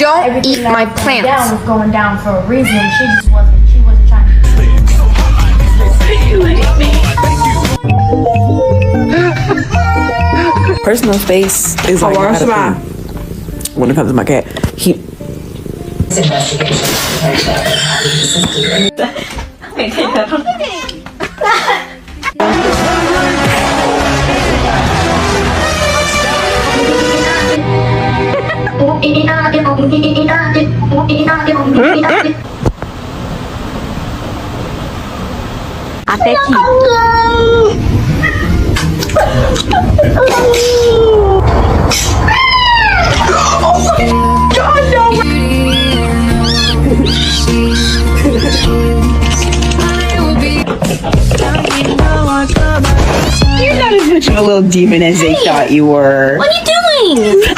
Don't everything eat that my was going plants. down was going down for a reason. She wasn't trying to. Personal space is like where's not a my- thing when it comes to my cat. He Até aqui. You're not as much of a little demon as they thought you were. What are you doing?